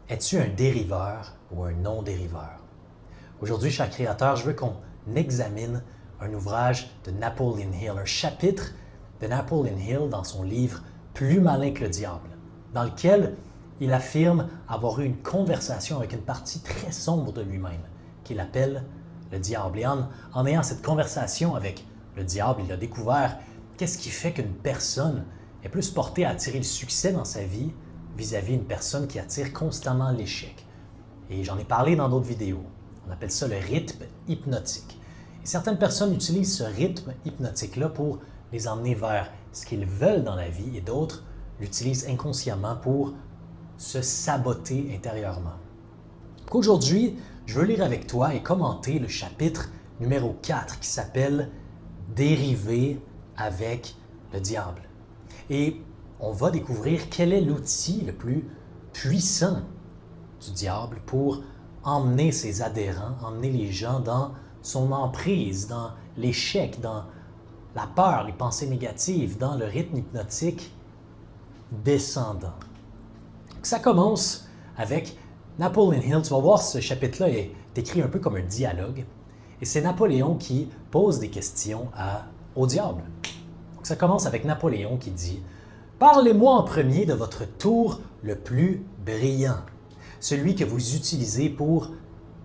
Es-tu un dériveur ou un non-dériveur? Aujourd'hui, cher créateur, je veux qu'on examine un ouvrage de Napoleon Hill, un chapitre de Napoleon Hill dans son livre Plus malin que le diable, dans lequel il affirme avoir eu une conversation avec une partie très sombre de lui-même, qu'il appelle le diable. Et en ayant cette conversation avec le diable, il a découvert qu'est-ce qui fait qu'une personne est plus portée à attirer le succès dans sa vie vis-à-vis une personne qui attire constamment l'échec. Et j'en ai parlé dans d'autres vidéos. On appelle ça le rythme hypnotique. Et certaines personnes utilisent ce rythme hypnotique-là pour les emmener vers ce qu'ils veulent dans la vie et d'autres l'utilisent inconsciemment pour se saboter intérieurement. Aujourd'hui, je veux lire avec toi et commenter le chapitre numéro 4 qui s'appelle « Dériver avec le diable ». Et on va découvrir quel est l'outil le plus puissant du diable pour emmener ses adhérents, emmener les gens dans son emprise, dans l'échec, dans la peur, les pensées négatives, dans le rythme hypnotique descendant. Ça commence avec Napoleon Hill. Tu vas voir, ce chapitre-là est écrit un peu comme un dialogue. Et c'est Napoléon qui pose des questions au diable. Donc ça commence avec Napoléon qui dit « Parlez-moi en premier de votre tour le plus brillant, celui que vous utilisez pour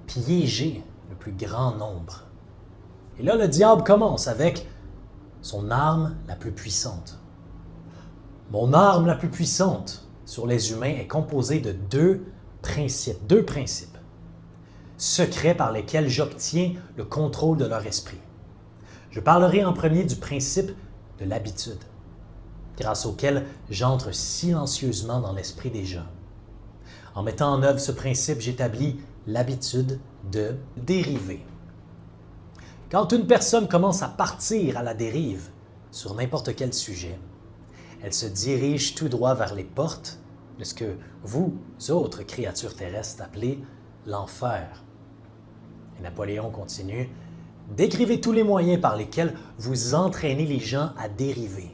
piéger le plus grand nombre. » Et là, le diable commence avec son arme la plus puissante. « Mon arme la plus puissante sur les humains est composée de deux principes secrets par lesquels j'obtiens le contrôle de leur esprit. Je parlerai en premier du principe de l'habitude, grâce auquel j'entre silencieusement dans l'esprit des gens. En mettant en œuvre ce principe, j'établis l'habitude de dériver. Quand une personne commence à partir à la dérive sur n'importe quel sujet, elle se dirige tout droit vers les portes de ce que vous, autres créatures terrestres, appelez l'enfer. Et Napoléon continue, « Décrivez tous les moyens par lesquels vous entraînez les gens à dériver.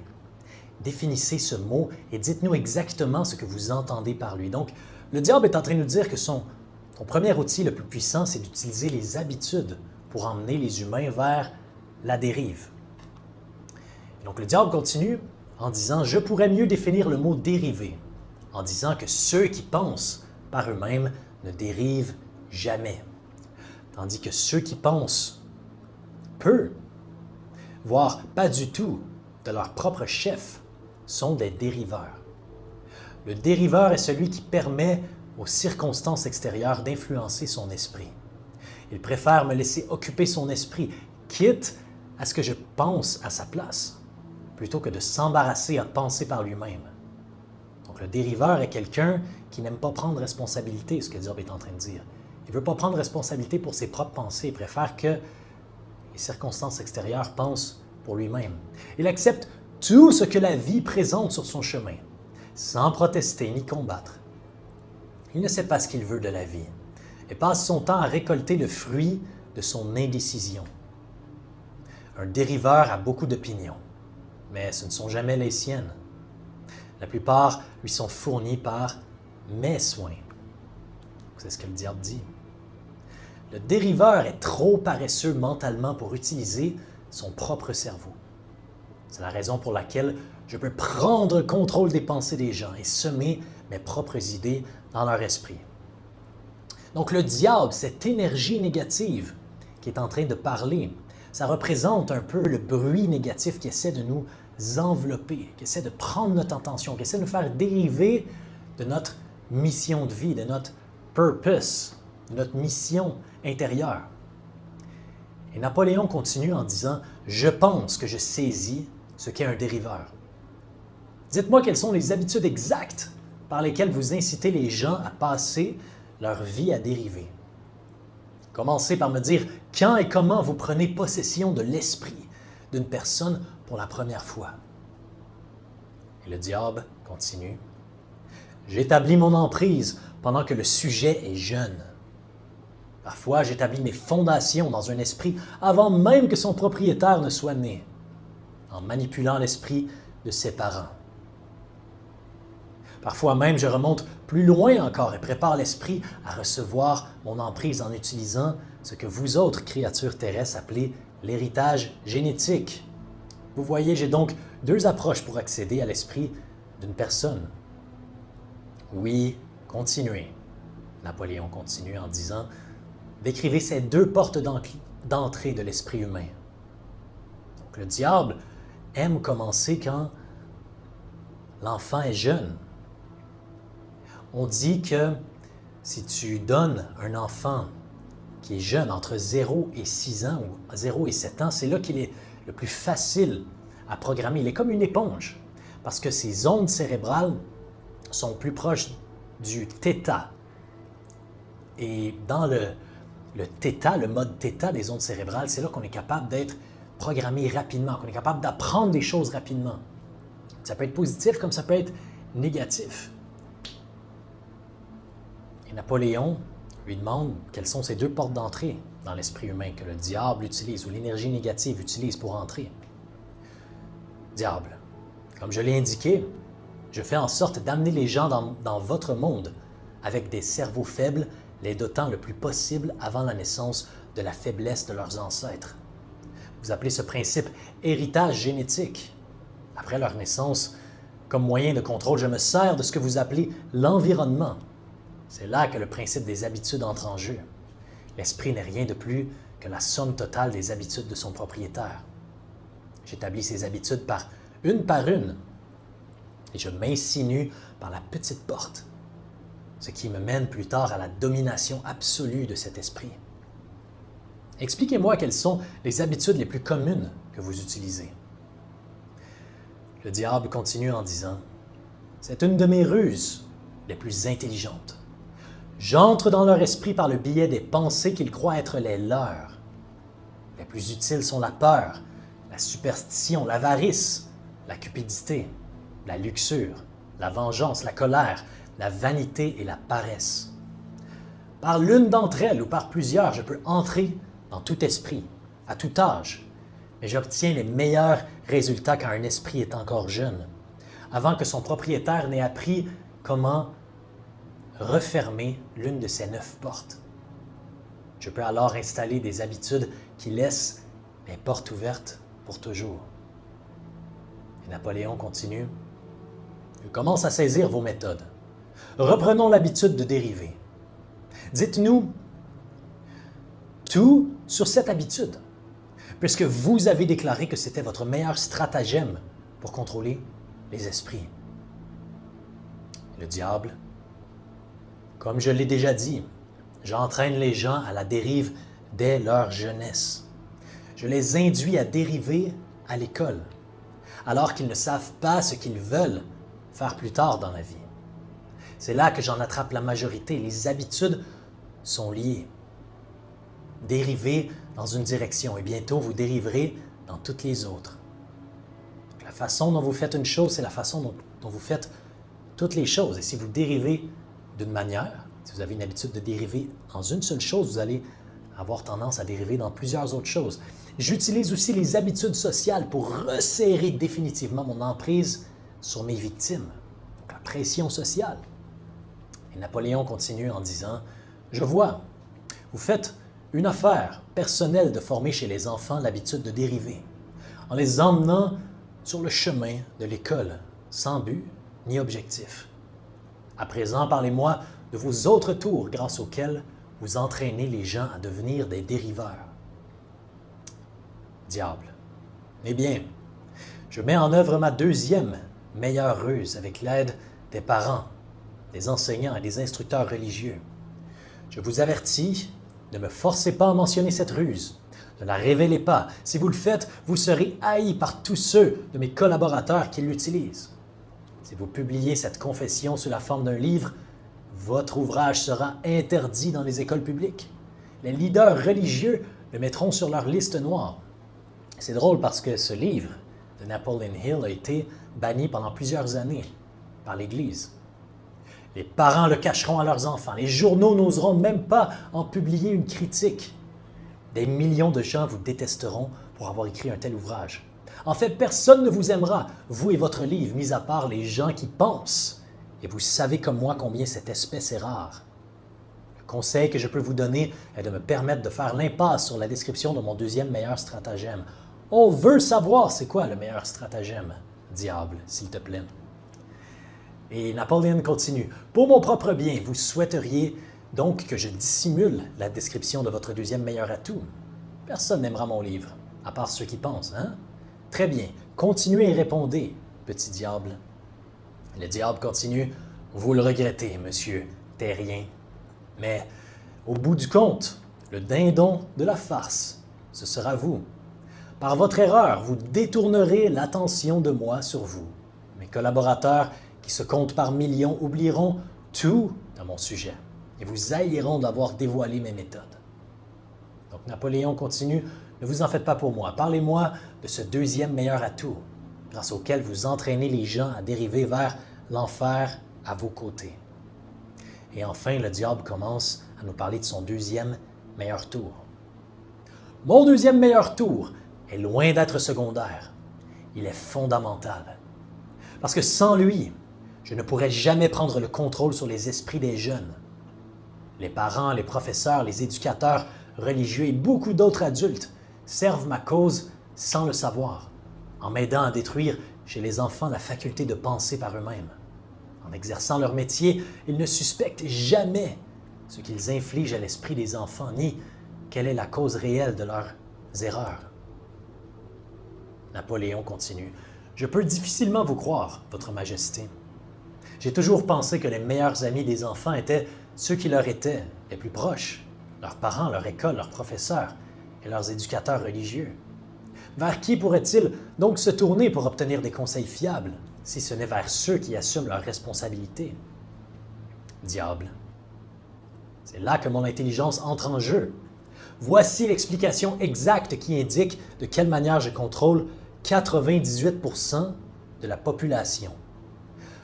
Définissez ce mot et dites-nous exactement ce que vous entendez par lui. » Donc, le diable est en train de nous dire que son premier outil le plus puissant, c'est d'utiliser les habitudes pour emmener les humains vers la dérive. Et donc, le diable continue en disant « Je pourrais mieux définir le mot « dériver » en disant que ceux qui pensent par eux-mêmes ne dérivent jamais, tandis que ceux qui pensent peu, voire pas du tout, de leur propre chef, sont des dériveurs. Le dériveur est celui qui permet aux circonstances extérieures d'influencer son esprit. Il préfère me laisser occuper son esprit, quitte à ce que je pense à sa place, plutôt que de s'embarrasser à penser par lui-même. Donc le dériveur est quelqu'un qui n'aime pas prendre responsabilité, ce que Diop est en train de dire. Il ne veut pas prendre responsabilité pour ses propres pensées, il préfère que les circonstances extérieures pensent pour lui-même. Il accepte tout ce que la vie présente sur son chemin, sans protester ni combattre. Il ne sait pas ce qu'il veut de la vie et passe son temps à récolter le fruit de son indécision. Un dériveur a beaucoup d'opinions, mais ce ne sont jamais les siennes. La plupart lui sont fournis par mes soins. C'est ce que le diable dit. Le dériveur est trop paresseux mentalement pour utiliser son propre cerveau. C'est la raison pour laquelle je peux prendre le contrôle des pensées des gens et semer mes propres idées dans leur esprit. Donc le diable, cette énergie négative qui est en train de parler, ça représente un peu le bruit négatif qui essaie de nous envelopper, qui essaie de prendre notre attention, qui essaie de nous faire dériver de notre mission de vie, de notre purpose, de notre mission intérieure. Et Napoléon continue en disant « Je pense que je saisis ce qu'est un dériveur. Dites-moi quelles sont les habitudes exactes par lesquelles vous incitez les gens à passer leur vie à dériver. Commencez par me dire quand et comment vous prenez possession de l'esprit d'une personne pour la première fois. » Et le diable continue. « J'établis mon emprise pendant que le sujet est jeune. Parfois, j'établis mes fondations dans un esprit avant même que son propriétaire ne soit né, en manipulant l'esprit de ses parents. Parfois même, je remonte plus loin encore et prépare l'esprit à recevoir mon emprise en utilisant ce que vous autres créatures terrestres appelez l'héritage génétique. Vous voyez, j'ai donc deux approches pour accéder à l'esprit d'une personne. Oui, continuez. Napoléon continue en disant « Décrivez ces deux portes d'entrée de l'esprit humain. » Donc, le diable aime commencer quand l'enfant est jeune. On dit que si tu donnes un enfant qui est jeune, entre 0 et 6 ans ou 0 et 7 ans, c'est là qu'il est le plus facile à programmer. Il est comme une éponge parce que ses ondes cérébrales sont plus proches du θ. Et dans le θ, le mode θ des ondes cérébrales, c'est là qu'on est capable d'être programmé rapidement, qu'on est capable d'apprendre des choses rapidement. Ça peut être positif comme ça peut être négatif. Et Napoléon lui demande quelles sont ces deux portes d'entrée dans l'esprit humain que le diable utilise ou l'énergie négative utilise pour entrer. Diable, comme je l'ai indiqué, je fais en sorte d'amener les gens dans votre monde avec des cerveaux faibles, les dotant le plus possible avant la naissance de la faiblesse de leurs ancêtres. Vous appelez ce principe héritage génétique. Après leur naissance, comme moyen de contrôle, je me sers de ce que vous appelez l'environnement. C'est là que le principe des habitudes entre en jeu. L'esprit n'est rien de plus que la somme totale des habitudes de son propriétaire. J'établis ces habitudes par une et je m'insinue par la petite porte, ce qui me mène plus tard à la domination absolue de cet esprit. Expliquez-moi quelles sont les habitudes les plus communes que vous utilisez. Le diable continue en disant « C'est une de mes ruses les plus intelligentes. J'entre dans leur esprit par le biais des pensées qu'ils croient être les leurs. Les plus utiles sont la peur, la superstition, l'avarice, la cupidité, la luxure, la vengeance, la colère, la vanité et la paresse. Par l'une d'entre elles ou par plusieurs, je peux entrer dans tout esprit, à tout âge, mais j'obtiens les meilleurs résultats quand un esprit est encore jeune, avant que son propriétaire n'ait appris comment refermer l'une de ces 9 portes. Je peux alors installer des habitudes qui laissent les portes ouvertes pour toujours. » Et Napoléon continue. « Je commence à saisir vos méthodes. Reprenons l'habitude de dériver. Dites-nous tout sur cette habitude, puisque vous avez déclaré que c'était votre meilleur stratagème pour contrôler les esprits. » Le diable, comme je l'ai déjà dit, j'entraîne les gens à la dérive dès leur jeunesse. Je les induis à dériver à l'école, alors qu'ils ne savent pas ce qu'ils veulent faire plus tard dans la vie. C'est là que j'en attrape la majorité. Les habitudes sont liées. Dérivez dans une direction et bientôt vous dériverez dans toutes les autres. La façon dont vous faites une chose, c'est la façon dont vous faites toutes les choses. Et si vous dérivez d'une manière, si vous avez une habitude de dériver dans une seule chose, vous allez avoir tendance à dériver dans plusieurs autres choses. J'utilise aussi les habitudes sociales pour resserrer définitivement mon emprise sur mes victimes. Donc la pression sociale. Et Napoléon continue en disant « Je vois, vous faites une affaire personnelle de former chez les enfants l'habitude de dériver, en les emmenant sur le chemin de l'école, sans but ni objectif. À présent, parlez-moi de vos autres tours grâce auxquels vous entraînez les gens à devenir des dériveurs. » Diable. Eh bien, je mets en œuvre ma deuxième meilleure ruse avec l'aide des parents, des enseignants et des instructeurs religieux. Je vous avertis, ne me forcez pas à mentionner cette ruse. Ne la révélez pas. Si vous le faites, vous serez haï par tous ceux de mes collaborateurs qui l'utilisent. Si vous publiez cette confession sous la forme d'un livre, votre ouvrage sera interdit dans les écoles publiques. Les leaders religieux le mettront sur leur liste noire. C'est drôle parce que ce livre de Napoleon Hill a été banni pendant plusieurs années par l'Église. Les parents le cacheront à leurs enfants. Les journaux n'oseront même pas en publier une critique. Des millions de gens vous détesteront pour avoir écrit un tel ouvrage. En fait, personne ne vous aimera, vous et votre livre, mis à part les gens qui pensent et vous savez comme moi combien cette espèce est rare. Le conseil que je peux vous donner est de me permettre de faire l'impasse sur la description de mon deuxième meilleur stratagème. On veut savoir c'est quoi le meilleur stratagème. Diable, s'il te plaît. Et Napoléon continue. Pour mon propre bien, vous souhaiteriez donc que je dissimule la description de votre deuxième meilleur atout. Personne n'aimera mon livre, à part ceux qui pensent, hein? Très bien, continuez et répondez, petit diable. Le diable continue. Vous le regrettez, monsieur Terrien. Mais, au bout du compte, le dindon de la farce, ce sera vous. Par votre erreur, vous détournerez l'attention de moi sur vous. Mes collaborateurs, qui se comptent par millions, oublieront tout à mon sujet et vous haïront d'avoir dévoilé mes méthodes. Donc Napoléon continue, ne vous en faites pas pour moi. Parlez-moi de ce deuxième meilleur atout, grâce auquel vous entraînez les gens à dériver vers l'enfer à vos côtés. Et enfin, le diable commence à nous parler de son deuxième meilleur tour. Mon deuxième meilleur tour est loin d'être secondaire. Il est fondamental. Parce que sans lui, je ne pourrais jamais prendre le contrôle sur les esprits des jeunes. Les parents, les professeurs, les éducateurs religieux et beaucoup d'autres adultes servent ma cause sans le savoir, en m'aidant à détruire chez les enfants la faculté de penser par eux-mêmes. En exerçant leur métier, ils ne suspectent jamais ce qu'ils infligent à l'esprit des enfants, ni quelle est la cause réelle de leurs erreurs. Napoléon continue. Je peux difficilement vous croire, Votre Majesté. J'ai toujours pensé que les meilleurs amis des enfants étaient ceux qui leur étaient les plus proches, leurs parents, leur école, leurs professeurs et leurs éducateurs religieux. Vers qui pourraient-ils donc se tourner pour obtenir des conseils fiables, si ce n'est vers ceux qui assument leurs responsabilités? Diable. C'est là que mon intelligence entre en jeu. Voici l'explication exacte qui indique de quelle manière je contrôle 98% de la population.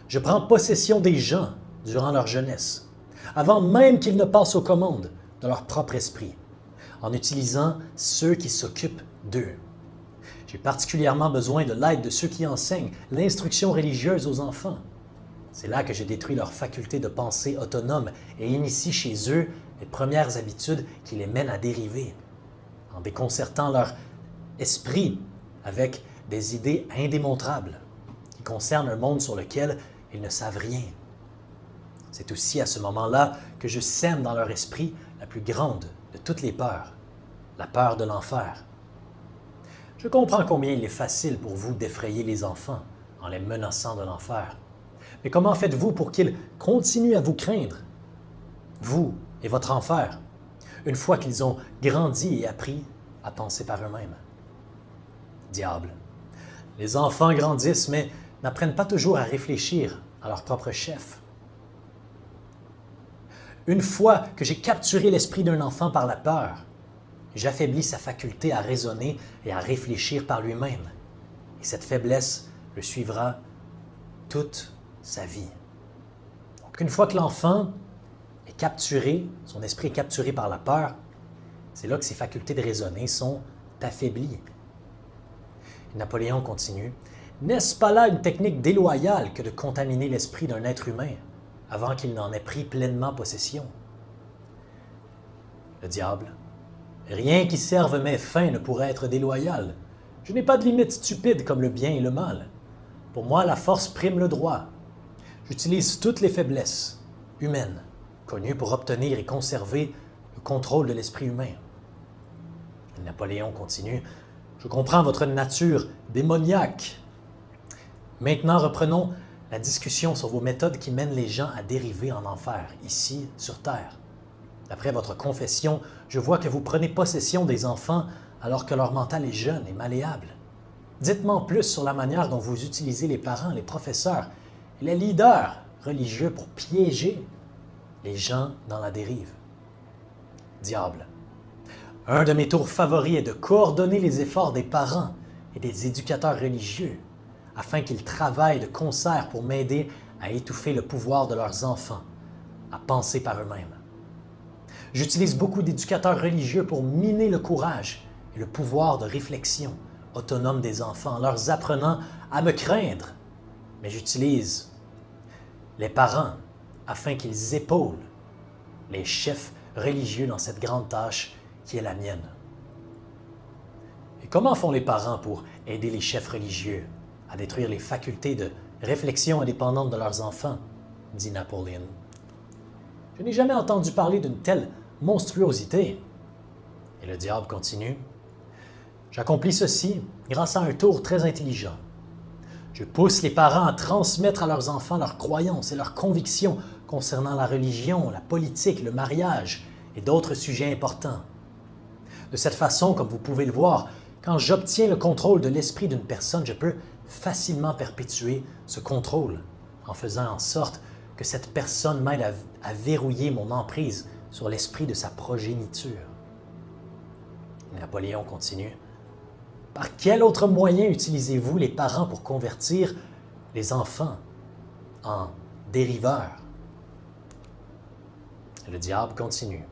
Je prends possession des gens durant leur jeunesse, avant même qu'ils ne passent aux commandes de leur propre esprit, en utilisant ceux qui s'occupent d'eux. J'ai particulièrement besoin de l'aide de ceux qui enseignent l'instruction religieuse aux enfants. C'est là que je détruis leur faculté de pensée autonome et initie chez eux les premières habitudes qui les mènent à dériver, en déconcertant leur esprit avec des idées indémontrables qui concernent un monde sur lequel ils ne savent rien. C'est aussi à ce moment-là que je sème dans leur esprit la plus grande de toutes les peurs, la peur de l'enfer. Je comprends combien il est facile pour vous d'effrayer les enfants en les menaçant de l'enfer. Mais comment faites-vous pour qu'ils continuent à vous craindre, vous et votre enfer, une fois qu'ils ont grandi et appris à penser par eux-mêmes? Diable. Les enfants grandissent, mais n'apprennent pas toujours à réfléchir à leur propre chef. Une fois que j'ai capturé l'esprit d'un enfant par la peur, j'affaiblis sa faculté à raisonner et à réfléchir par lui-même. Et cette faiblesse le suivra toute sa vie. Donc, une fois que l'enfant est capturé, son esprit est capturé par la peur, c'est là que ses facultés de raisonner sont affaiblies. Et Napoléon continue. N'est-ce pas là une technique déloyale que de contaminer l'esprit d'un être humain avant qu'il n'en ait pris pleinement possession? Le diable. Rien qui serve mes fins ne pourrait être déloyal. Je n'ai pas de limite stupide comme le bien et le mal. Pour moi, la force prime le droit. J'utilise toutes les faiblesses humaines connues pour obtenir et conserver le contrôle de l'esprit humain. Napoléon continue. Je comprends votre nature démoniaque. Maintenant, reprenons la discussion sur vos méthodes qui mènent les gens à dériver en enfer, ici, sur Terre. D'après votre confession, je vois que vous prenez possession des enfants alors que leur mental est jeune et malléable. Dites-moi en plus sur la manière dont vous utilisez les parents, les professeurs et les leaders religieux pour piéger les gens dans la dérive. Diable. Un de mes tours favoris est de coordonner les efforts des parents et des éducateurs religieux afin qu'ils travaillent de concert pour m'aider à étouffer le pouvoir de leurs enfants, à penser par eux-mêmes. J'utilise beaucoup d'éducateurs religieux pour miner le courage et le pouvoir de réflexion autonome des enfants en leur apprenant à me craindre. Mais j'utilise les parents, afin qu'ils épaulent les chefs religieux dans cette grande tâche qui est la mienne. Et comment font les parents pour aider les chefs religieux à détruire les facultés de réflexion indépendante de leurs enfants? Dit Napoléon. Je n'ai jamais entendu parler d'une telle monstruosité. Et le diable continue. J'accomplis ceci grâce à un tour très intelligent. Je pousse les parents à transmettre à leurs enfants leurs croyances et leurs convictions concernant la religion, la politique, le mariage et d'autres sujets importants. De cette façon, comme vous pouvez le voir, quand j'obtiens le contrôle de l'esprit d'une personne, je peux facilement perpétuer ce contrôle en faisant en sorte que cette personne m'aide à verrouiller mon emprise sur l'esprit de sa progéniture. Napoléon continue. Par quel autre moyen utilisez-vous les parents pour convertir les enfants en dériveurs? Le diable continue.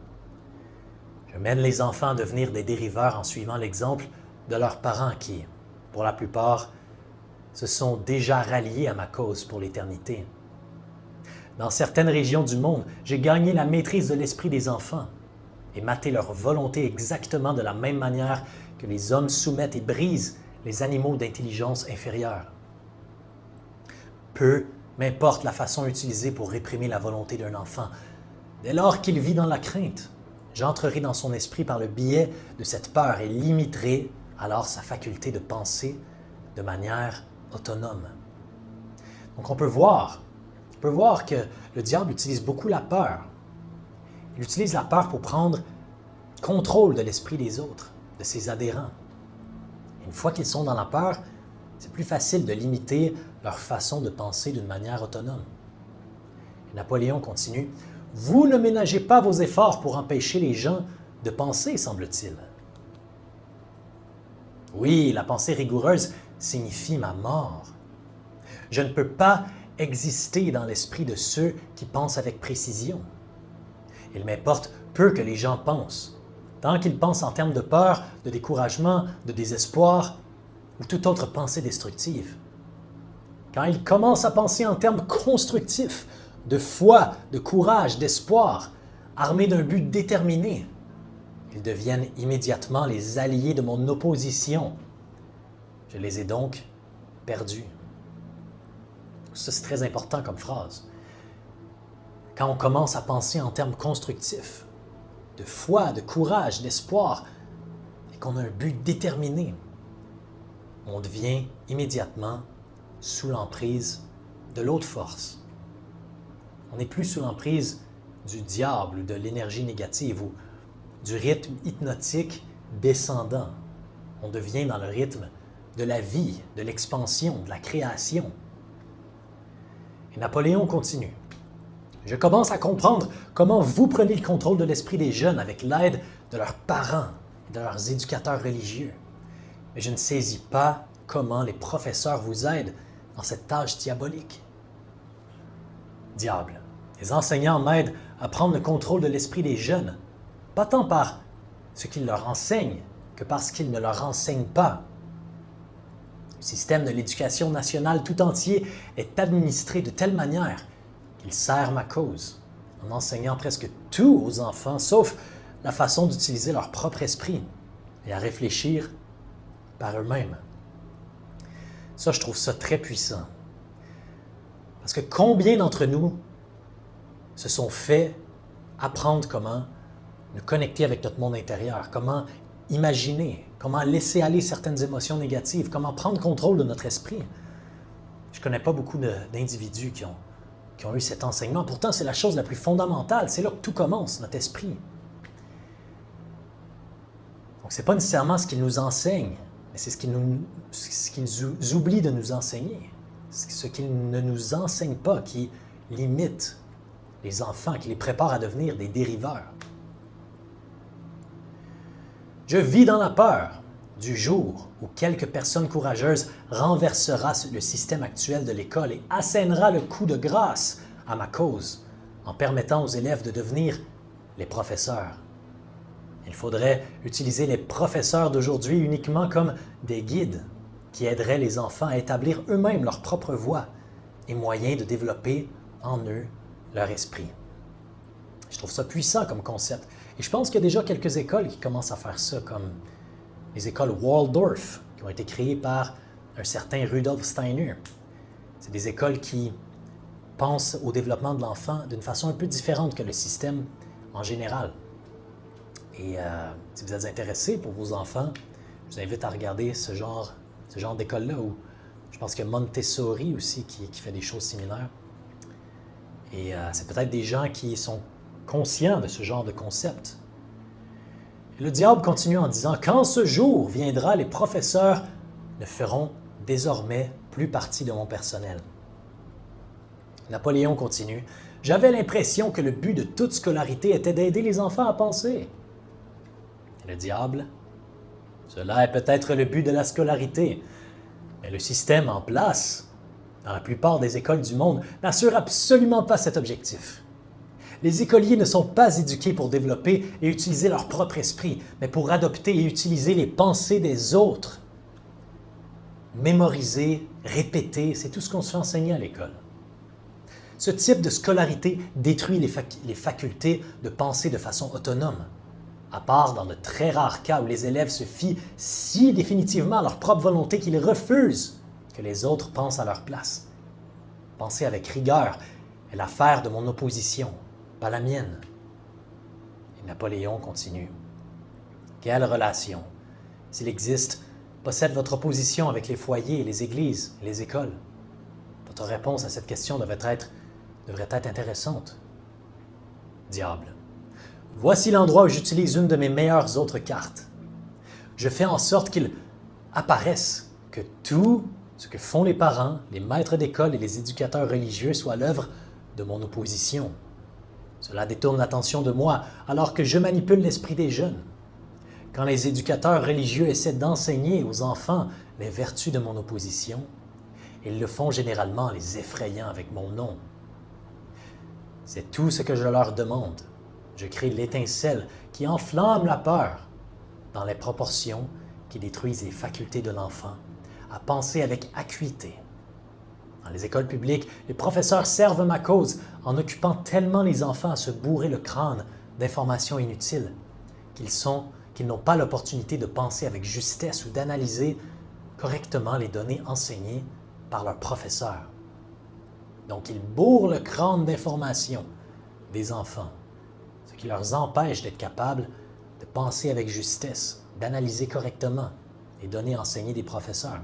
Je mène les enfants à devenir des dériveurs en suivant l'exemple de leurs parents qui, pour la plupart, se sont déjà ralliés à ma cause pour l'éternité. Dans certaines régions du monde, j'ai gagné la maîtrise de l'esprit des enfants et maté leur volonté exactement de la même manière que les hommes soumettent et brisent les animaux d'intelligence inférieure. Peu m'importe la façon utilisée pour réprimer la volonté d'un enfant. Dès lors qu'il vit dans la crainte, j'entrerai dans son esprit par le biais de cette peur et limiterai alors sa faculté de penser de manière autonome. Donc on peut voir que le diable utilise beaucoup la peur. Il utilise la peur pour prendre contrôle de l'esprit des autres, de ses adhérents. Une fois qu'ils sont dans la peur, c'est plus facile de limiter leur façon de penser d'une manière autonome. Et Napoléon continue. « Vous ne ménagez pas vos efforts pour empêcher les gens de penser, semble-t-il. » Oui, la pensée rigoureuse signifie ma mort. Je ne peux pas exister dans l'esprit de ceux qui pensent avec précision. Il m'importe peu que les gens pensent, tant qu'ils pensent en termes de peur, de découragement, de désespoir ou toute autre pensée destructive. Quand ils commencent à penser en termes constructifs, de foi, de courage, d'espoir, armés d'un but déterminé, ils deviennent immédiatement les alliés de mon opposition. Je les ai donc perdus. Ça, c'est très important comme phrase. Quand on commence à penser en termes constructifs, de foi, de courage, d'espoir, et qu'on a un but déterminé, on devient immédiatement sous l'emprise de l'autre force. On n'est plus sous l'emprise du diable ou de l'énergie négative ou du rythme hypnotique descendant. On devient dans le rythme de la vie, de l'expansion, de la création. Et Napoléon continue. Je commence à comprendre comment vous prenez le contrôle de l'esprit des jeunes avec l'aide de leurs parents et de leurs éducateurs religieux. Mais je ne saisis pas comment les professeurs vous aident dans cette tâche diabolique. Diable, les enseignants m'aident à prendre le contrôle de l'esprit des jeunes, pas tant par ce qu'ils leur enseignent que parce qu'ils ne leur enseignent pas. Le système de l'éducation nationale tout entier est administré de telle manière qu'il sert ma cause, en enseignant presque tout aux enfants, sauf la façon d'utiliser leur propre esprit et à réfléchir par eux-mêmes. Ça, je trouve ça très puissant. Parce que combien d'entre nous se sont fait apprendre comment nous connecter avec notre monde intérieur, comment imaginer, comment laisser aller certaines émotions négatives, comment prendre contrôle de notre esprit. Je ne connais pas beaucoup d'individus qui ont eu cet enseignement. Pourtant, c'est la chose la plus fondamentale. C'est là que tout commence, notre esprit. Donc, ce n'est pas nécessairement ce qu'ils nous enseignent, mais c'est ce qu'ils oublient de nous enseigner. C'est ce qu'ils ne nous enseignent pas qui limite les enfants, qui les prépare à devenir des dériveurs. Je vis dans la peur du jour où quelque personne courageuse renversera le système actuel de l'école et assénera le coup de grâce à ma cause en permettant aux élèves de devenir les professeurs. Il faudrait utiliser les professeurs d'aujourd'hui uniquement comme des guides qui aideraient les enfants à établir eux-mêmes leur propre voie et moyens de développer en eux leur esprit. Je trouve ça puissant comme concept. Et je pense qu'il y a déjà quelques écoles qui commencent à faire ça, comme les écoles Waldorf, qui ont été créées par un certain Rudolf Steiner. C'est des écoles qui pensent au développement de l'enfant d'une façon un peu différente que le système en général. Et si vous êtes intéressé pour vos enfants, je vous invite à regarder ce genre d'école-là, où je pense qu'il y a Montessori aussi qui fait des choses similaires. Et c'est peut-être des gens qui sont conscients de ce genre de concept. Et le diable continue en disant « Quand ce jour viendra, les professeurs ne feront désormais plus partie de mon personnel. » Napoléon continue « J'avais l'impression que le but de toute scolarité était d'aider les enfants à penser. » Et le diable « Cela est peut-être le but de la scolarité, mais le système en place, dans la plupart des écoles du monde, n'assure absolument pas cet objectif. Les écoliers ne sont pas éduqués pour développer et utiliser leur propre esprit, mais pour adopter et utiliser les pensées des autres. Mémoriser, répéter, c'est tout ce qu'on se fait enseigner à l'école. Ce type de scolarité détruit les facultés de penser de façon autonome, à part dans de très rares cas où les élèves se fient si définitivement à leur propre volonté qu'ils refusent que les autres pensent à leur place. Penser avec rigueur est l'affaire de mon opposition, pas la mienne. Et Napoléon continue. Quelle relation, s'il existe, possède votre opposition avec les foyers, les églises et les écoles? Votre réponse à cette question devrait être intéressante. Diable. Voici l'endroit où j'utilise une de mes meilleures autres cartes. Je fais en sorte qu'il apparaisse que tout ce que font les parents, les maîtres d'école et les éducateurs religieux soit l'œuvre de mon opposition. Cela détourne l'attention de moi alors que je manipule l'esprit des jeunes. Quand les éducateurs religieux essaient d'enseigner aux enfants les vertus de mon opposition, ils le font généralement en les effrayant avec mon nom. C'est tout ce que je leur demande. Je crée l'étincelle qui enflamme la peur dans les proportions qui détruisent les facultés de l'enfant à penser avec acuité. Dans les écoles publiques, les professeurs servent ma cause en occupant tellement les enfants à se bourrer le crâne d'informations inutiles qu'ils n'ont pas l'opportunité de penser avec justesse ou d'analyser correctement les données enseignées par leurs professeurs. Donc, ils bourrent le crâne d'informations des enfants, ce qui leur empêche d'être capables de penser avec justesse, d'analyser correctement les données enseignées des professeurs.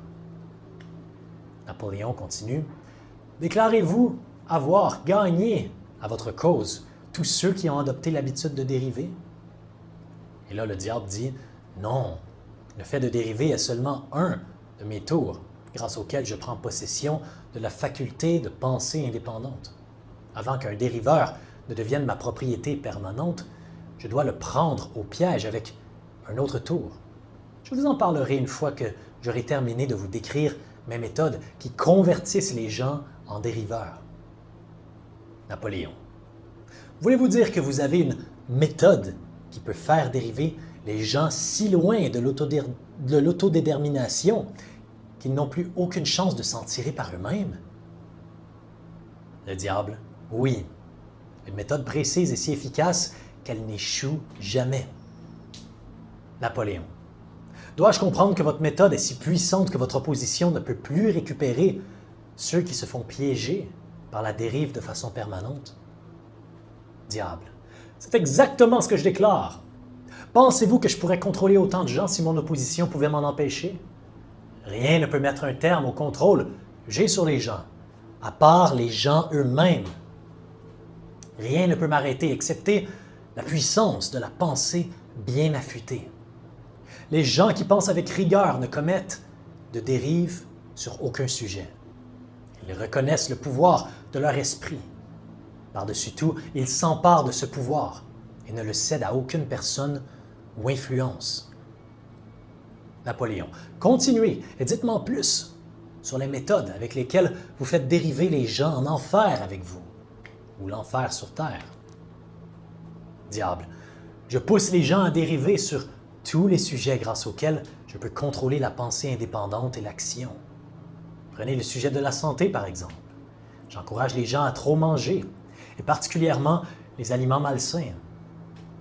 Napoléon continue. « Déclarez-vous avoir gagné à votre cause tous ceux qui ont adopté l'habitude de dériver? » Et là, le diable dit « Non, le fait de dériver est seulement un de mes tours, grâce auquel je prends possession de la faculté de pensée indépendante. Avant qu'un dériveur ne devienne ma propriété permanente, je dois le prendre au piège avec un autre tour. Je vous en parlerai une fois que j'aurai terminé de vous décrire mes méthodes qui convertissent les gens en dériveurs. » Napoléon. Voulez-vous dire que vous avez une méthode qui peut faire dériver les gens si loin de l'autodétermination qu'ils n'ont plus aucune chance de s'en tirer par eux-mêmes? Le diable. Oui, une méthode précise et si efficace qu'elle n'échoue jamais. Napoléon. Dois-je comprendre que votre méthode est si puissante que votre opposition ne peut plus récupérer ceux qui se font piéger par la dérive de façon permanente? Diable. C'est exactement ce que je déclare. Pensez-vous que je pourrais contrôler autant de gens si mon opposition pouvait m'en empêcher? Rien ne peut mettre un terme au contrôle que j'ai sur les gens, à part les gens eux-mêmes. Rien ne peut m'arrêter excepté la puissance de la pensée bien affûtée. Les gens qui pensent avec rigueur ne commettent de dérive sur aucun sujet. Ils reconnaissent le pouvoir de leur esprit. Par-dessus tout, ils s'emparent de ce pouvoir et ne le cèdent à aucune personne ou influence. Napoléon. Continuez et dites-moi plus sur les méthodes avec lesquelles vous faites dériver les gens en enfer avec vous, ou l'enfer sur terre. Diable. Je pousse les gens à dériver sur tous les sujets grâce auxquels je peux contrôler la pensée indépendante et l'action. Prenez le sujet de la santé, par exemple. J'encourage les gens à trop manger, et particulièrement les aliments malsains.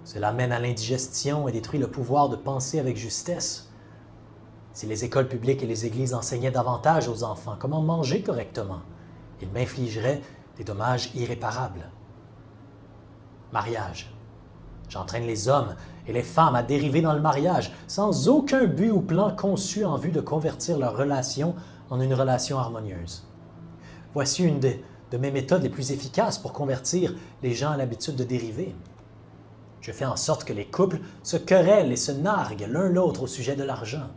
Cela mène à l'indigestion et détruit le pouvoir de penser avec justesse. Si les écoles publiques et les églises enseignaient davantage aux enfants comment manger correctement, ils m'infligeraient des dommages irréparables. Mariage. J'entraîne les hommes et les femmes à dériver dans le mariage sans aucun but ou plan conçu en vue de convertir leur relation en une relation harmonieuse. Voici une de mes méthodes les plus efficaces pour convertir les gens à l'habitude de dériver. Je fais en sorte que les couples se querellent et se narguent l'un l'autre au sujet de l'argent.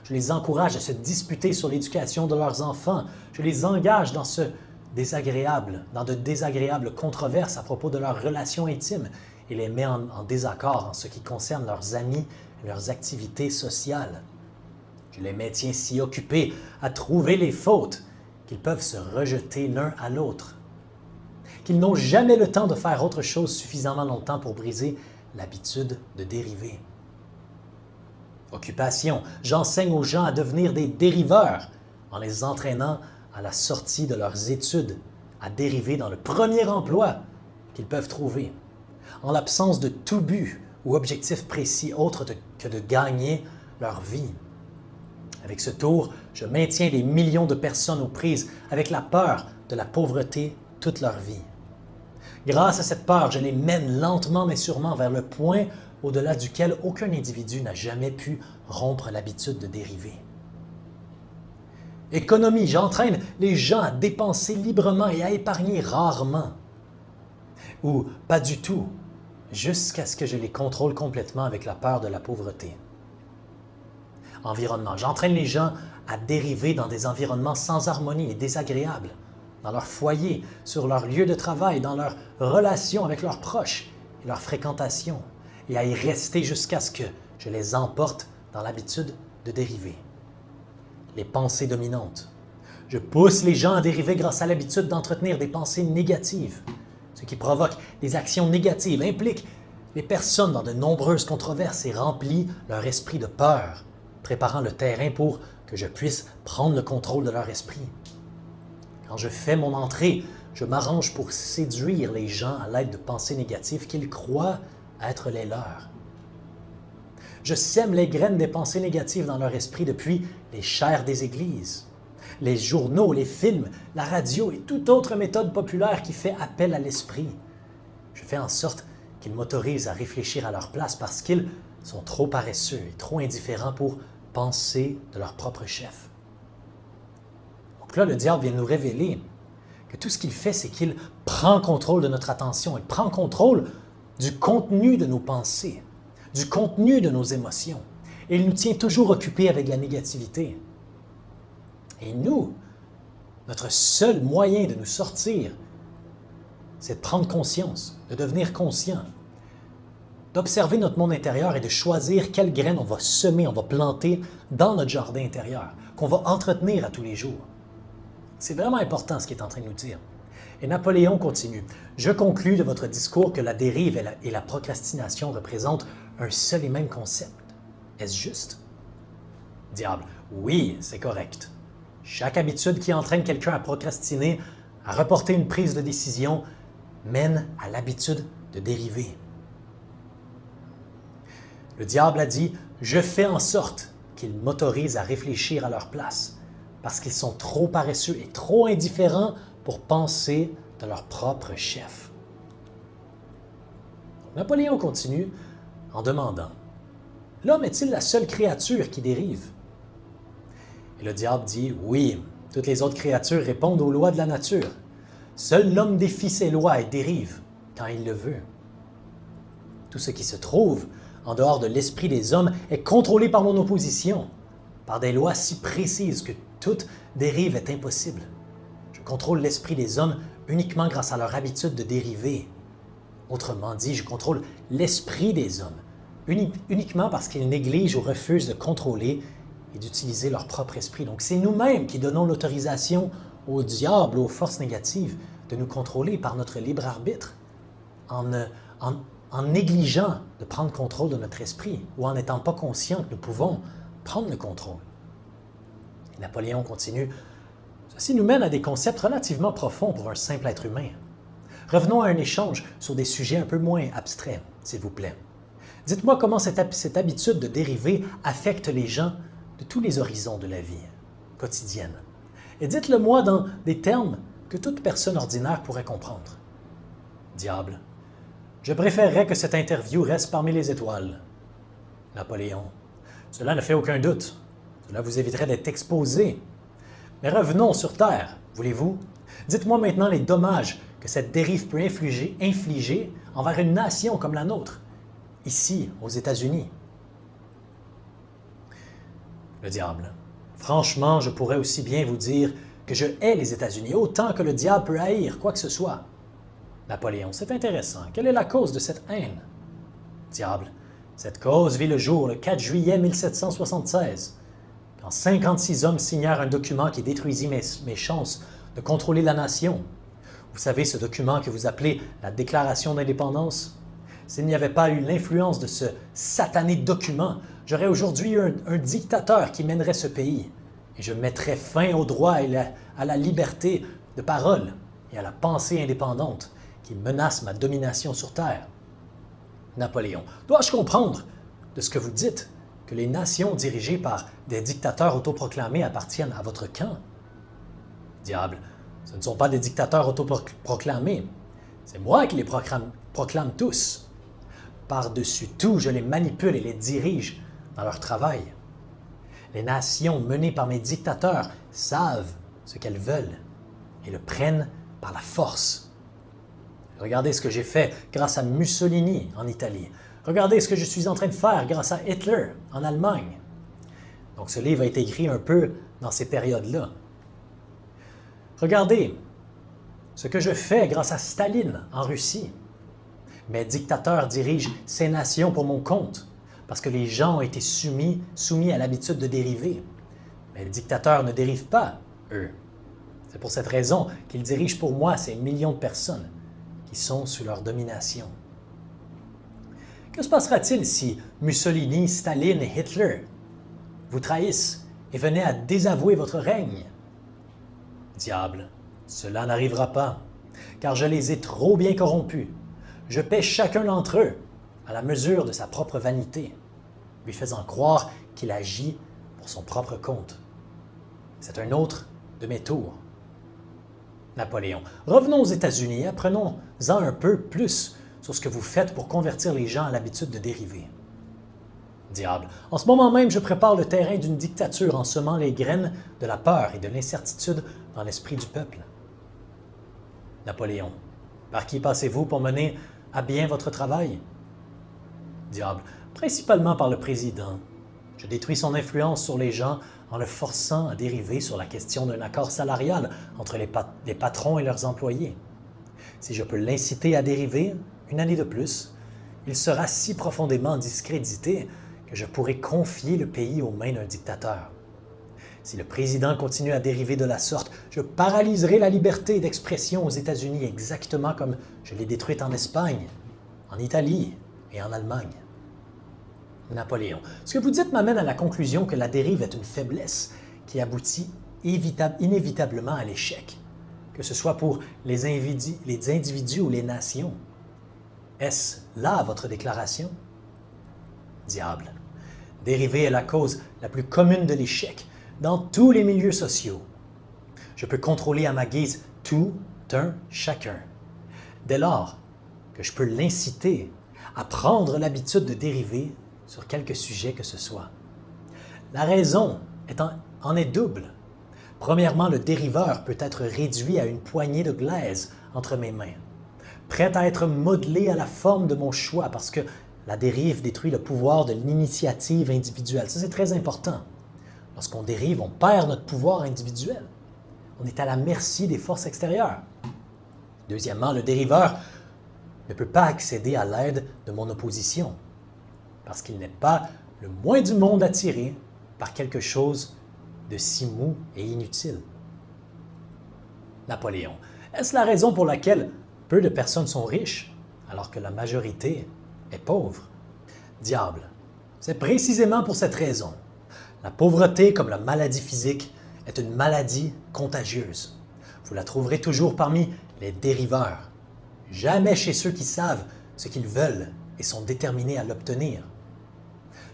Je les encourage à se disputer sur l'éducation de leurs enfants. Je les engage dans de désagréables controverses à propos de leurs relations intimes et les mets en désaccord en ce qui concerne leurs amis et leurs activités sociales. Je les maintiens si occupés à trouver les fautes qu'ils peuvent se rejeter l'un à l'autre, qu'ils n'ont jamais le temps de faire autre chose suffisamment longtemps pour briser l'habitude de dériver. Occupation. J'enseigne aux gens à devenir des dériveurs en les entraînant à la sortie de leurs études à dériver dans le premier emploi qu'ils peuvent trouver, en l'absence de tout but ou objectif précis autre que de gagner leur vie. Avec ce tour, je maintiens des millions de personnes aux prises avec la peur de la pauvreté toute leur vie. Grâce à cette peur, je les mène lentement mais sûrement vers le point au-delà duquel aucun individu n'a jamais pu rompre l'habitude de dériver. Économie, j'entraîne les gens à dépenser librement et à épargner rarement. Ou pas du tout, jusqu'à ce que je les contrôle complètement avec la peur de la pauvreté. Environnement, j'entraîne les gens à dériver dans des environnements sans harmonie et désagréables, dans leur foyer, sur leur lieu de travail, dans leurs relations avec leurs proches et leur fréquentation, et à y rester jusqu'à ce que je les emporte dans l'habitude de dériver. Les pensées dominantes. Je pousse les gens à dériver grâce à l'habitude d'entretenir des pensées négatives. Ce qui provoque des actions négatives implique les personnes dans de nombreuses controverses et remplit leur esprit de peur, préparant le terrain pour que je puisse prendre le contrôle de leur esprit. Quand je fais mon entrée, je m'arrange pour séduire les gens à l'aide de pensées négatives qu'ils croient être les leurs. Je sème les graines des pensées négatives dans leur esprit depuis les chaires des églises, les journaux, les films, la radio et toute autre méthode populaire qui fait appel à l'esprit. Je fais en sorte qu'ils m'autorisent à réfléchir à leur place parce qu'ils sont trop paresseux et trop indifférents pour penser de leur propre chef. Donc là, le diable vient nous révéler que tout ce qu'il fait, c'est qu'il prend contrôle de notre attention, il prend contrôle du contenu de nos pensées, du contenu de nos émotions. Et il nous tient toujours occupés avec la négativité. Et nous, notre seul moyen de nous sortir, c'est de prendre conscience, de devenir conscient, d'observer notre monde intérieur et de choisir quelles graines on va semer, on va planter dans notre jardin intérieur, qu'on va entretenir à tous les jours. C'est vraiment important ce qu'il est en train de nous dire. Et Napoléon continue. « Je conclus de votre discours que la dérive et la procrastination représentent un seul et même concept. Est-ce juste? » Diable. Oui, c'est correct. Chaque habitude qui entraîne quelqu'un à procrastiner, à reporter une prise de décision, mène à l'habitude de dériver. Le diable a dit « Je fais en sorte qu'ils m'autorisent à réfléchir à leur place, parce qu'ils sont trop paresseux et trop indifférents pour penser de leur propre chef. » Napoléon continue en demandant « L'homme est-il la seule créature qui dérive? » Et le diable dit « Oui, toutes les autres créatures répondent aux lois de la nature. Seul l'homme défie ces lois et dérive quand il le veut. Tout ce qui se trouve en dehors de l'esprit des hommes est contrôlé par mon opposition, par des lois si précises que toute dérive est impossible. Je contrôle l'esprit des hommes uniquement grâce à leur habitude de dériver. Autrement dit, je contrôle l'esprit des hommes uniquement parce qu'ils négligent ou refusent de contrôler et d'utiliser leur propre esprit. Donc c'est nous-mêmes qui donnons l'autorisation au diable, aux forces négatives, de nous contrôler par notre libre arbitre, en négligeant de prendre contrôle de notre esprit ou en n'étant pas conscient que nous pouvons prendre le contrôle. Et Napoléon continue, « Ce Ceci nous mène à des concepts relativement profonds pour un simple être humain. Revenons à un échange sur des sujets un peu moins abstraits, s'il vous plaît. Dites-moi comment cette habitude de dériver affecte les gens de tous les horizons de la vie quotidienne. Et dites-le-moi dans des termes que toute personne ordinaire pourrait comprendre. Diable, je préférerais que cette interview reste parmi les étoiles. Napoléon, cela ne fait aucun doute. Cela vous éviterait d'être exposé. Mais revenons sur Terre, voulez-vous? Dites-moi maintenant les dommages que cette dérive peut infliger envers une nation comme la nôtre, ici, aux États-Unis. Le diable. Franchement, je pourrais aussi bien vous dire que je hais les États-Unis autant que le diable peut haïr quoi que ce soit. Napoléon, c'est intéressant. Quelle est la cause de cette haine? Diable, cette cause vit le jour le 4 juillet 1776, quand 56 hommes signèrent un document qui détruisit mes chances de contrôler la nation. Vous savez, ce document que vous appelez la Déclaration d'indépendance? S'il n'y avait pas eu l'influence de ce satané document, j'aurais aujourd'hui eu un dictateur qui mènerait ce pays. Et je mettrais fin au droit et à la liberté de parole et à la pensée indépendante qui menace ma domination sur Terre. Napoléon, dois-je comprendre de ce que vous dites que les nations dirigées par des dictateurs autoproclamés appartiennent à votre camp? Diable, ce ne sont pas des dictateurs autoproclamés. C'est moi qui les proclame tous. Par-dessus tout, je les manipule et les dirige dans leur travail. Les nations menées par mes dictateurs savent ce qu'elles veulent et le prennent par la force. Regardez ce que j'ai fait grâce à Mussolini en Italie. Regardez ce que je suis en train de faire grâce à Hitler en Allemagne. Donc ce livre a été écrit un peu dans ces périodes-là. Regardez ce que je fais grâce à Staline en Russie. Mes dictateurs dirigent ces nations pour mon compte, parce que les gens ont été soumis à l'habitude de dériver. Mais les dictateurs ne dérivent pas, eux. C'est pour cette raison qu'ils dirigent pour moi ces millions de personnes qui sont sous leur domination. Que se passera-t-il si Mussolini, Staline et Hitler vous trahissent et venaient à désavouer votre règne? Diable, cela n'arrivera pas, car je les ai trop bien corrompus. Je paie chacun d'entre eux à la mesure de sa propre vanité, lui faisant croire qu'il agit pour son propre compte. C'est un autre de mes tours. Napoléon, revenons aux États-Unis et apprenons-en un peu plus sur ce que vous faites pour convertir les gens à l'habitude de dériver. Diable, en ce moment même, je prépare le terrain d'une dictature en semant les graines de la peur et de l'incertitude dans l'esprit du peuple. Napoléon, par qui passez-vous pour mener à bien votre travail? Diable, principalement par le président. Je détruis son influence sur les gens en le forçant à dériver sur la question d'un accord salarial entre les patrons et leurs employés. Si je peux l'inciter à dériver une année de plus, il sera si profondément discrédité que je pourrai confier le pays aux mains d'un dictateur. Si le président continue à dériver de la sorte, je paralyserai la liberté d'expression aux États-Unis exactement comme je l'ai détruite en Espagne, en Italie et en Allemagne. Napoléon, ce que vous dites m'amène à la conclusion que la dérive est une faiblesse qui aboutit inévitablement à l'échec, que ce soit pour les individus ou les nations. Est-ce là votre déclaration? Diable, dériver est la cause la plus commune de l'échec dans tous les milieux sociaux. Je peux contrôler à ma guise tout un chacun. Dès lors que je peux l'inciter à prendre l'habitude de dériver sur quelque sujet que ce soit. La raison en est double. Premièrement, le dériveur peut être réduit à une poignée de glaise entre mes mains, prête à être modelée à la forme de mon choix parce que la dérive détruit le pouvoir de l'initiative individuelle. Ça, c'est très important. Lorsqu'on dérive, on perd notre pouvoir individuel. On est à la merci des forces extérieures. Deuxièmement, le dériveur ne peut pas accéder à l'aide de mon opposition parce qu'il n'est pas le moins du monde attiré par quelque chose de si mou et inutile. Napoléon, est-ce la raison pour laquelle peu de personnes sont riches alors que la majorité est pauvre? Diable, c'est précisément pour cette raison. La pauvreté, comme la maladie physique, est une maladie contagieuse. Vous la trouverez toujours parmi les dériveurs, jamais chez ceux qui savent ce qu'ils veulent et sont déterminés à l'obtenir.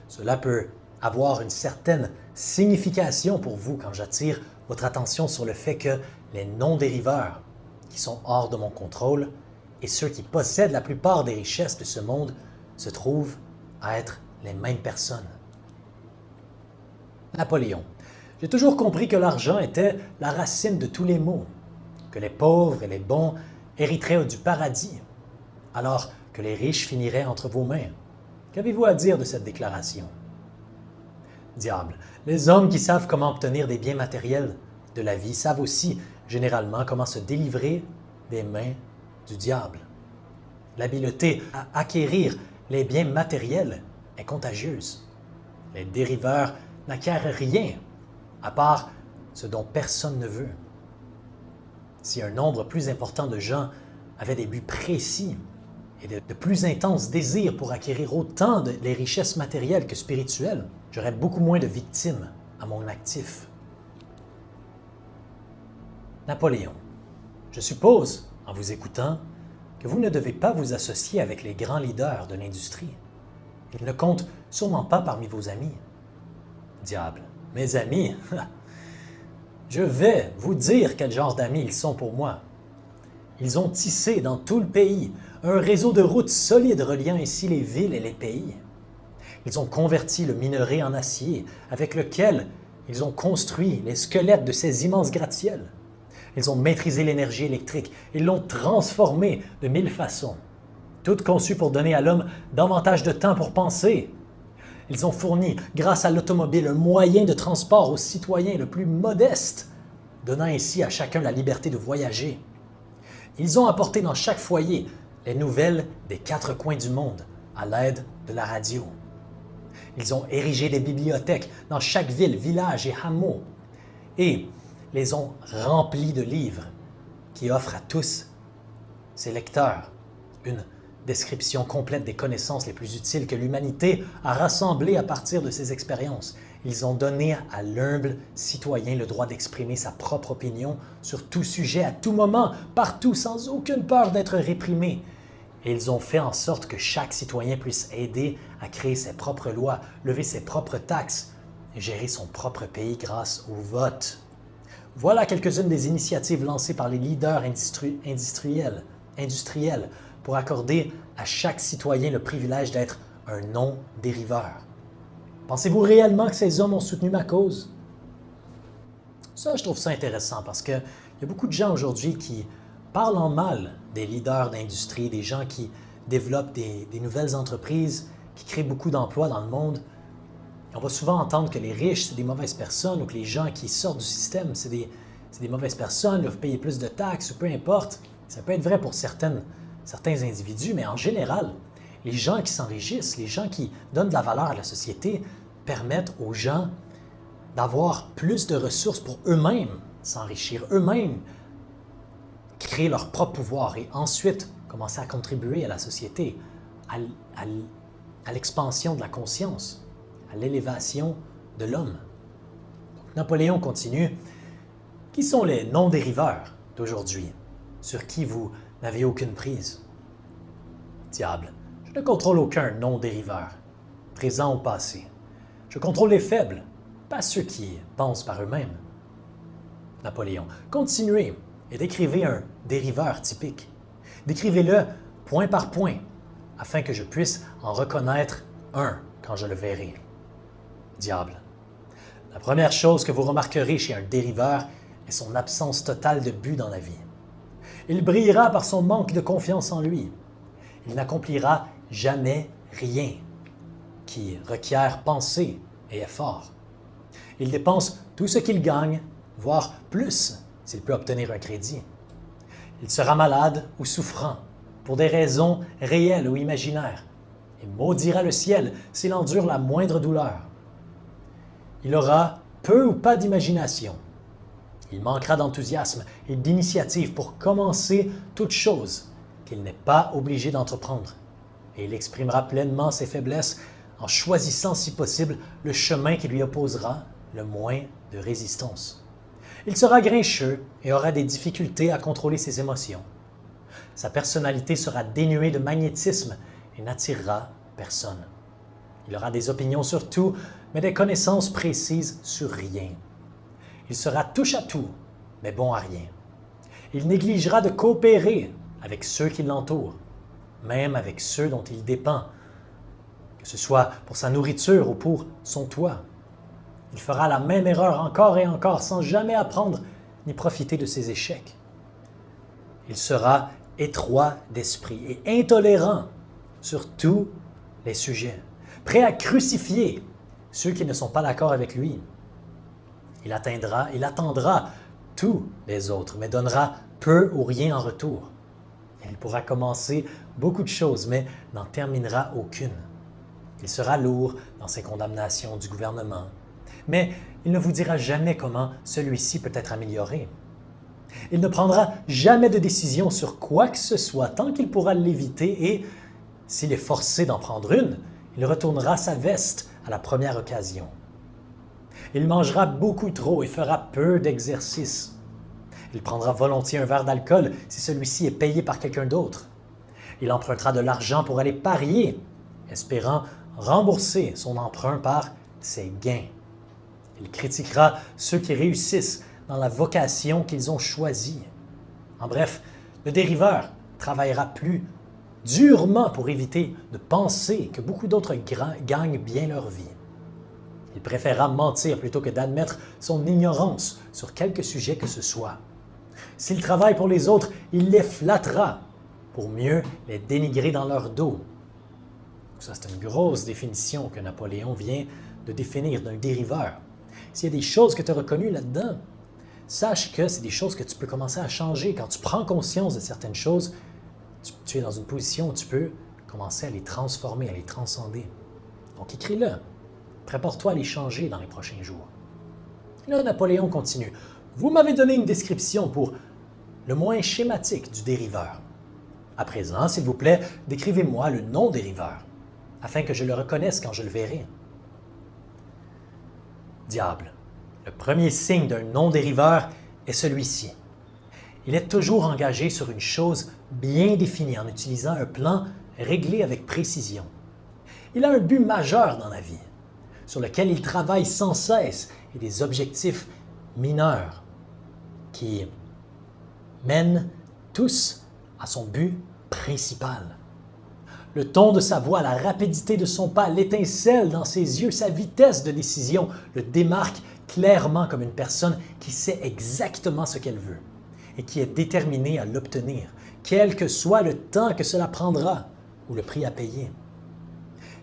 Cela peut avoir une certaine signification pour vous quand j'attire votre attention sur le fait que les non-dériveurs, qui sont hors de mon contrôle, et ceux qui possèdent la plupart des richesses de ce monde se trouvent à être les mêmes personnes. Napoléon. J'ai toujours compris que l'argent était la racine de tous les maux, que les pauvres et les bons hériteraient du paradis, alors que les riches finiraient entre vos mains. Qu'avez-vous à dire de cette déclaration? Diable, les hommes qui savent comment obtenir des biens matériels de la vie savent aussi généralement comment se délivrer des mains du diable. L'habileté à acquérir les biens matériels est contagieuse. Les dériveurs n'acquièrent rien à part ce dont personne ne veut. Si un nombre plus important de gens avaient des buts précis et de plus intenses désirs pour acquérir autant les richesses matérielles que spirituelles, j'aurais beaucoup moins de victimes à mon actif. Napoléon. Je suppose, en vous écoutant, que vous ne devez pas vous associer avec les grands leaders de l'industrie. Ils ne comptent sûrement pas parmi vos amis. Diable, mes amis, je vais vous dire quel genre d'amis ils sont pour moi. Ils ont tissé dans tout le pays un réseau de routes solides reliant ici les villes et les pays. Ils ont converti le minerai en acier, avec lequel ils ont construit les squelettes de ces immenses gratte-ciels. Ils ont maîtrisé l'énergie électrique, ils l'ont transformée de 1000 façons, toutes conçues pour donner à l'homme davantage de temps pour penser. Ils ont fourni, grâce à l'automobile, un moyen de transport aux citoyens le plus modeste, donnant ainsi à chacun la liberté de voyager. Ils ont apporté dans chaque foyer les nouvelles des 4 coins du monde à l'aide de la radio. Ils ont érigé des bibliothèques dans chaque ville, village et hameau et les ont remplis de livres qui offrent à tous ces lecteurs une description complète des connaissances les plus utiles que l'humanité a rassemblées à partir de ses expériences. Ils ont donné à l'humble citoyen le droit d'exprimer sa propre opinion sur tout sujet, à tout moment, partout, sans aucune peur d'être réprimé. Et ils ont fait en sorte que chaque citoyen puisse aider à créer ses propres lois, lever ses propres taxes et gérer son propre pays grâce au vote. Voilà quelques-unes des initiatives lancées par les leaders industriels pour accorder à chaque citoyen le privilège d'être un non-dériveur. Pensez-vous réellement que ces hommes ont soutenu ma cause? Ça, je trouve ça intéressant parce qu'il y a beaucoup de gens aujourd'hui qui parlent en mal des leaders d'industrie, des gens qui développent des nouvelles entreprises, qui créent beaucoup d'emplois dans le monde. On va souvent entendre que les riches, c'est des mauvaises personnes ou que les gens qui sortent du système, c'est des mauvaises personnes, doivent payer plus de taxes ou peu importe. Ça peut être vrai pour certains individus, mais en général, les gens qui s'enrichissent, les gens qui donnent de la valeur à la société, permettent aux gens d'avoir plus de ressources pour eux-mêmes s'enrichir, eux-mêmes créer leur propre pouvoir et ensuite commencer à contribuer à la société, à l'expansion de la conscience, à l'élévation de l'homme. Napoléon continue. Qui sont les non-dériveurs d'aujourd'hui, sur qui vous n'avez aucune prise? Diable, je ne contrôle aucun non-dériveur, présent ou passé. Je contrôle les faibles, pas ceux qui pensent par eux-mêmes. Napoléon, continuez et décrivez un dériveur typique. Décrivez-le point par point, afin que je puisse en reconnaître un quand je le verrai. Diable, la première chose que vous remarquerez chez un dériveur est son absence totale de but dans la vie. Il brillera par son manque de confiance en lui. Il n'accomplira jamais rien qui requiert pensée et effort. Il dépense tout ce qu'il gagne, voire plus s'il peut obtenir un crédit. Il sera malade ou souffrant pour des raisons réelles ou imaginaires et maudira le ciel s'il endure la moindre douleur. Il aura peu ou pas d'imagination. Il manquera d'enthousiasme et d'initiative pour commencer toute chose qu'il n'est pas obligé d'entreprendre. Et il exprimera pleinement ses faiblesses en choisissant si possible le chemin qui lui opposera le moins de résistance. Il sera grincheux et aura des difficultés à contrôler ses émotions. Sa personnalité sera dénuée de magnétisme et n'attirera personne. Il aura des opinions sur tout, mais des connaissances précises sur rien. Il sera touche à tout, mais bon à rien. Il négligera de coopérer avec ceux qui l'entourent, même avec ceux dont il dépend, que ce soit pour sa nourriture ou pour son toit. Il fera la même erreur encore et encore sans jamais apprendre ni profiter de ses échecs. Il sera étroit d'esprit et intolérant sur tous les sujets, prêt à crucifier ceux qui ne sont pas d'accord avec lui. Il attendra tous les autres, mais donnera peu ou rien en retour. Il pourra commencer beaucoup de choses, mais n'en terminera aucune. Il sera lourd dans ses condamnations du gouvernement, mais il ne vous dira jamais comment celui-ci peut être amélioré. Il ne prendra jamais de décision sur quoi que ce soit tant qu'il pourra l'éviter et, s'il est forcé d'en prendre une, il retournera sa veste à la première occasion. Il mangera beaucoup trop et fera peu d'exercice. Il prendra volontiers un verre d'alcool si celui-ci est payé par quelqu'un d'autre. Il empruntera de l'argent pour aller parier, espérant rembourser son emprunt par ses gains. Il critiquera ceux qui réussissent dans la vocation qu'ils ont choisie. En bref, le dériveur travaillera plus durement pour éviter de penser que beaucoup d'autres gagnent bien leur vie. Il préférera mentir plutôt que d'admettre son ignorance sur quelque sujet que ce soit. S'il travaille pour les autres, il les flattera pour mieux les dénigrer dans leur dos. Ça, c'est une grosse définition que Napoléon vient de définir d'un dériveur. S'il y a des choses que tu as reconnues là-dedans, sache que c'est des choses que tu peux commencer à changer. Quand tu prends conscience de certaines choses, tu es dans une position où tu peux commencer à les transformer, à les transcender. Donc écris-le. Prépare-toi à les changer dans les prochains jours. Et là, Napoléon continue. Vous m'avez donné une description pour le moins schématique du dériveur. À présent, s'il vous plaît, décrivez-moi le non-dériveur, afin que je le reconnaisse quand je le verrai. Diable, le premier signe d'un non-dériveur est celui-ci. Il est toujours engagé sur une chose bien définie en utilisant un plan réglé avec précision. Il a un but majeur dans la vie, sur lequel il travaille sans cesse, et des objectifs mineurs qui mènent tous à son but principal. Le ton de sa voix, la rapidité de son pas, l'étincelle dans ses yeux, sa vitesse de décision le démarquent clairement comme une personne qui sait exactement ce qu'elle veut et qui est déterminée à l'obtenir, quel que soit le temps que cela prendra ou le prix à payer.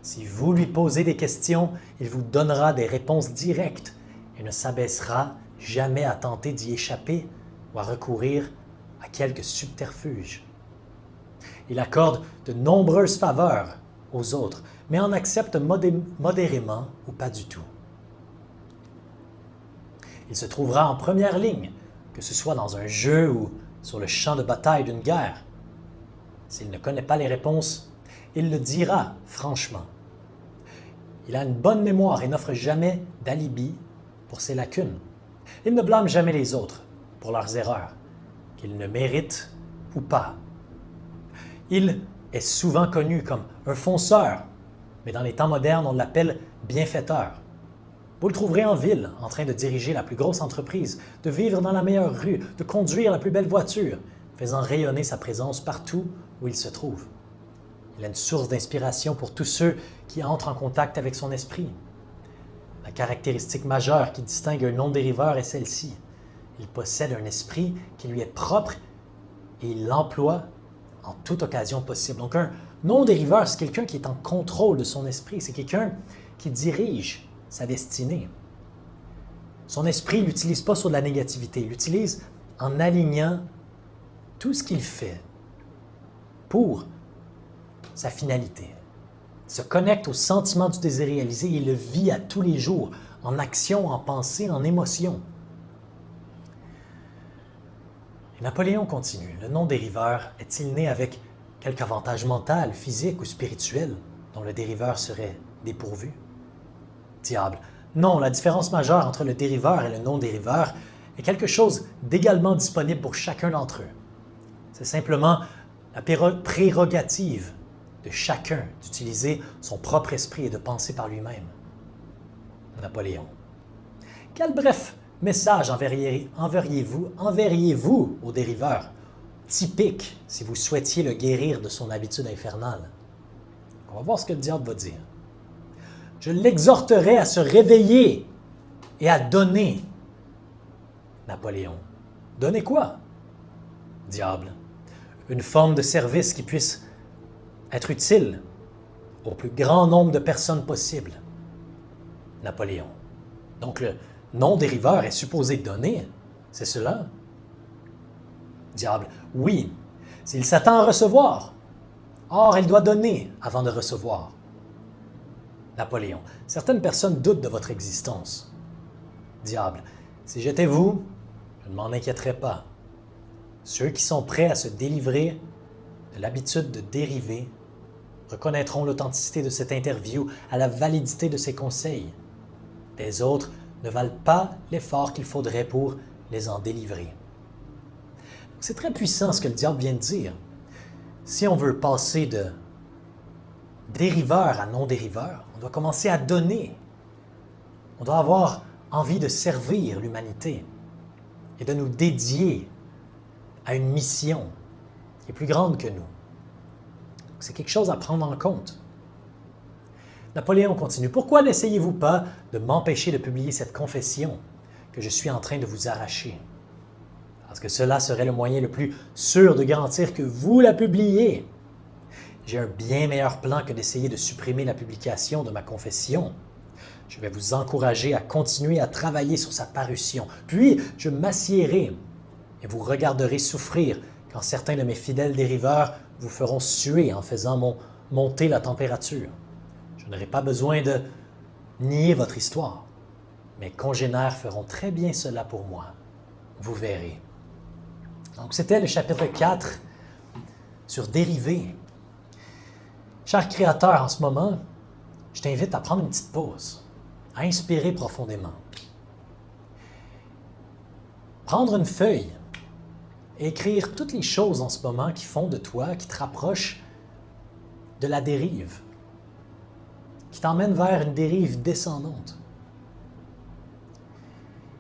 Si vous lui posez des questions, il vous donnera des réponses directes et ne s'abaissera jamais à tenter d'y échapper ou à recourir à quelque subterfuge. Il accorde de nombreuses faveurs aux autres, mais en accepte modérément ou pas du tout. Il se trouvera en première ligne, que ce soit dans un jeu ou sur le champ de bataille d'une guerre. S'il ne connaît pas les réponses, il le dira franchement. Il a une bonne mémoire et n'offre jamais d'alibi pour ses lacunes. Il ne blâme jamais les autres pour leurs erreurs, qu'ils ne méritent ou pas. Il est souvent connu comme un fonceur, mais dans les temps modernes, on l'appelle bienfaiteur. Vous le trouverez en ville, en train de diriger la plus grosse entreprise, de vivre dans la meilleure rue, de conduire la plus belle voiture, faisant rayonner sa présence partout où il se trouve. Il est une source d'inspiration pour tous ceux qui entrent en contact avec son esprit. La caractéristique majeure qui distingue un non-dériveur est celle-ci. Il possède un esprit qui lui est propre et il l'emploie en toute occasion possible. Donc un non-dériveur, c'est quelqu'un qui est en contrôle de son esprit, c'est quelqu'un qui dirige sa destinée. Son esprit, il l'utilise pas sur de la négativité, il l'utilise en alignant tout ce qu'il fait pour sa finalité. Il se connecte au sentiment du désir réalisé et il le vit à tous les jours, en action, en pensée, en émotion. Et Napoléon continue. Le non-dériveur est-il né avec quelque avantage mental, physique ou spirituel dont le dériveur serait dépourvu? Diable! Non, la différence majeure entre le dériveur et le non-dériveur est quelque chose d'également disponible pour chacun d'entre eux. C'est simplement la prérogative de chacun d'utiliser son propre esprit et de penser par lui-même. Napoléon. Quel bref message enverriez-vous au dériveur, typique si vous souhaitiez le guérir de son habitude infernale? On va voir ce que le diable va dire. Je l'exhorterai à se réveiller et à donner. Napoléon. Donner quoi? Diable. Une forme de service qui puisse être utile au plus grand nombre de personnes possible. Napoléon. Donc le non-dériveur est supposé donner, c'est cela? Diable. Oui, s'il s'attend à recevoir. Or, il doit donner avant de recevoir. Napoléon. Certaines personnes doutent de votre existence. Diable. Si j'étais vous, je ne m'en inquiéterais pas. Ceux qui sont prêts à se délivrer de l'habitude de dériver reconnaîtront l'authenticité de cette interview à la validité de ses conseils. Les autres ne valent pas l'effort qu'il faudrait pour les en délivrer. C'est très puissant ce que le diable vient de dire. Si on veut passer de dériveur à non-dériveur, on doit commencer à donner. On doit avoir envie de servir l'humanité et de nous dédier à une mission qui est plus grande que nous. C'est quelque chose à prendre en compte. Napoléon continue. Pourquoi n'essayez-vous pas de m'empêcher de publier cette confession que je suis en train de vous arracher? Parce que cela serait le moyen le plus sûr de garantir que vous la publiez. J'ai un bien meilleur plan que d'essayer de supprimer la publication de ma confession. Je vais vous encourager à continuer à travailler sur sa parution. Puis, je m'assiérai et vous regarderez souffrir quand certains de mes fidèles dériveurs vous feront suer en faisant monter la température. Je n'aurai pas besoin de nier votre histoire. Mes congénères feront très bien cela pour moi. Vous verrez. Donc, c'était le chapitre 4 sur dériver. Cher créateur, en ce moment, je t'invite à prendre une petite pause, à inspirer profondément. Prendre une feuille et écrire toutes les choses en ce moment qui font de toi, qui te rapprochent de la dérive, qui t'emmènent vers une dérive descendante.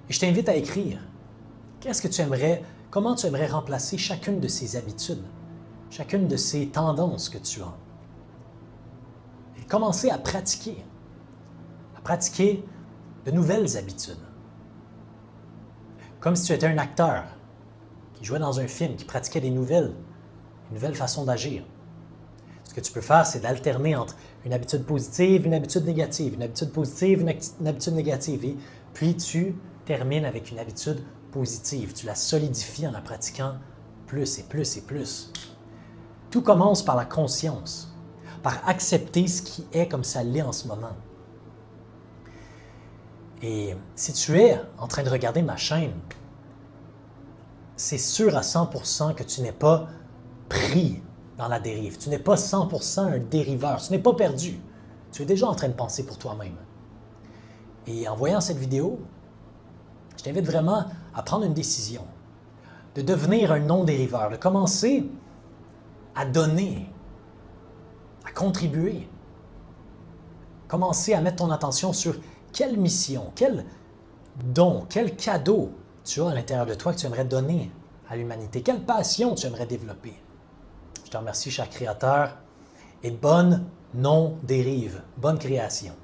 Et je t'invite à écrire. Comment tu aimerais remplacer chacune de ces habitudes, chacune de ces tendances que tu as? Et commencer à pratiquer de nouvelles habitudes. Comme si tu étais un acteur qui jouait dans un film, qui pratiquait des nouvelles façons d'agir. Ce que tu peux faire, c'est d'alterner entre une habitude positive, une habitude négative, une habitude positive, une habitude négative. Et puis tu termines avec une habitude positive. Tu la solidifies en la pratiquant plus et plus et plus. Tout commence par la conscience, par accepter ce qui est comme ça l'est en ce moment. Et si tu es en train de regarder ma chaîne, c'est sûr à 100% que tu n'es pas pris dans la dérive. Tu n'es pas 100% un dériveur. Tu n'es pas perdu. Tu es déjà en train de penser pour toi-même. Et en voyant cette vidéo, je t'invite vraiment à prendre une décision, de devenir un non-dériveur, de commencer à donner, à contribuer, commencer à mettre ton attention sur quelle mission, quel don, quel cadeau tu as à l'intérieur de toi que tu aimerais donner à l'humanité, quelle passion tu aimerais développer. Je te remercie, cher créateur, et bonne non-dérive, bonne création.